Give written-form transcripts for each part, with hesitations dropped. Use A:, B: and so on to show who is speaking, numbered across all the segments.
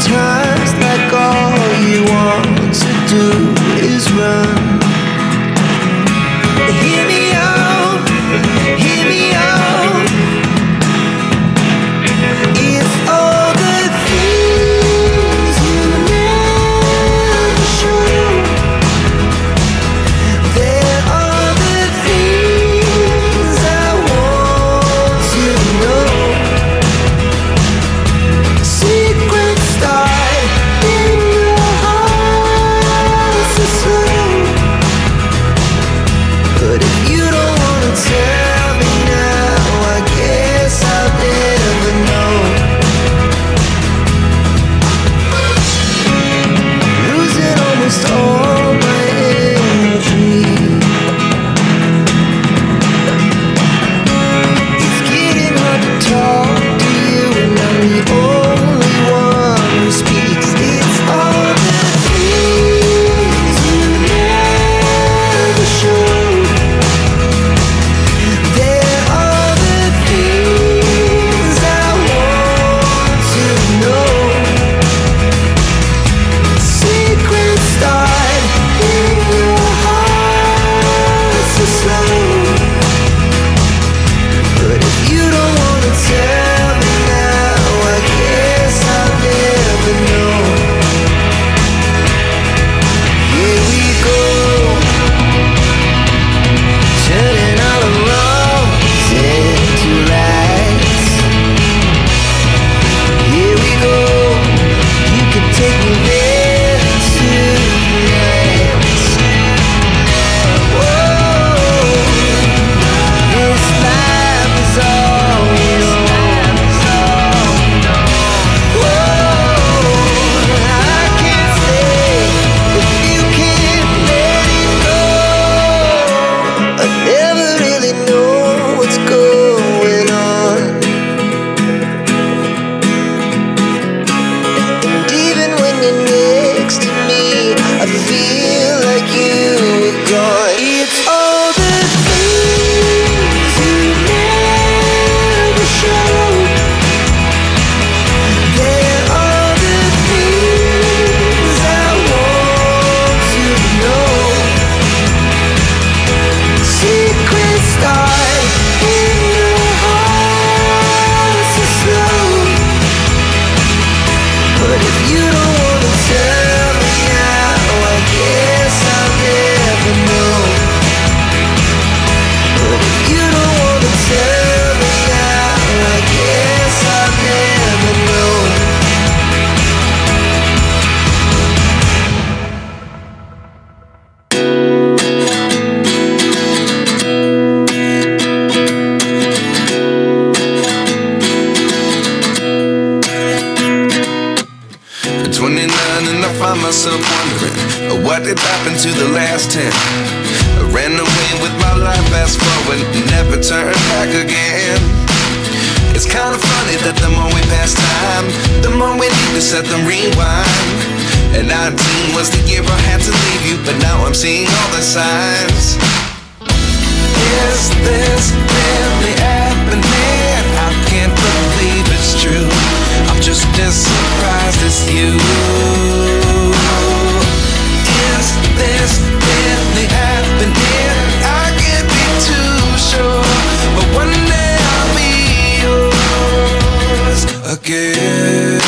A: Sometimes like all you want to do is run. Hear me out, hear me out. It's all the things you never show. There are the things I want to know. Secret start in your heart so slow. But if you don't wanna tell me now, I guess I'll never know. Losing almost all my energy. It's getting hard to talk to you, and I'm the only one who speaks. It's all the things you never show. There are the things I want to know. Secret start in your heart so slow. But if you don't wanna tell me now, I guess I'll never know. Here we go, turning all the wrongs into lights. Here we go, you can take me there tonight. Whoa, this life is all we know. Whoa, I can't stay if you can't let it go. I never really know what's going on. And even when you're next to me, I feel like you were gone. It's all the things you never show. There are the things I want to know. Secret start in your heart so slow. But if you don't wanna tell me now, I guess I'll never know. But if you don't wanna tell me now, I guess I'll never know.
B: At 29 and I find myself wondering what did happen to the last 10. I ran away with my life, fast forward, never turn back again. It's kind of funny that the more we pass time, the more we need to set them rewind. And 19 was the year I had to leave you, but now I'm seeing all the signs. Is this really happening? I can't believe it's true. I'm just as surprised as you. Is this really happening? I can't be too sure, but one day I'll be yours again.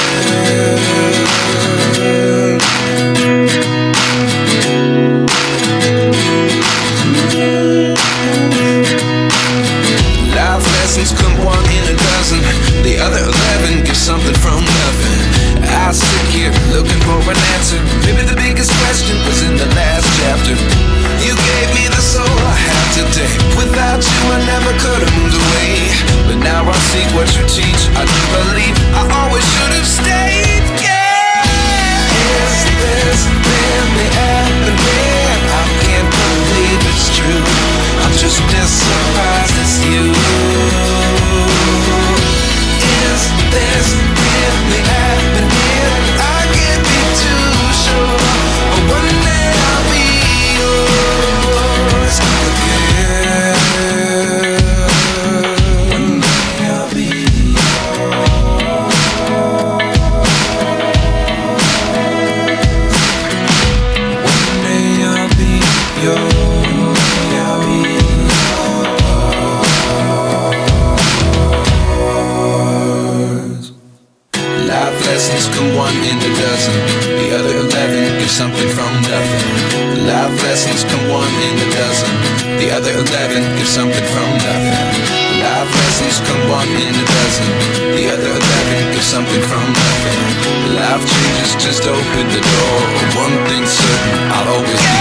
B: Life lessons come one in a dozen. The other 11 give something from nothing. I sit here looking for an answer. Maybe the biggest question was in the last chapter. You gave me the soul I have today. Without you I never could have moved away. But now I see what you teach. I do believe I always should have stayed. Yeah. Is this really happening? I can't believe it's true. I'm just as surprised as you. Is this really happening? I can't be too sure, but one day I'll be yours again. One day I'll be yours. lessons come one in a dozen. The other 11 give something from nothing. Life lessons come one in a dozen. The other 11 give something from nothing. Life lessons come one in a dozen. The other 11 give something from nothing. Life changes, just open the door. One thing's certain, I'll always be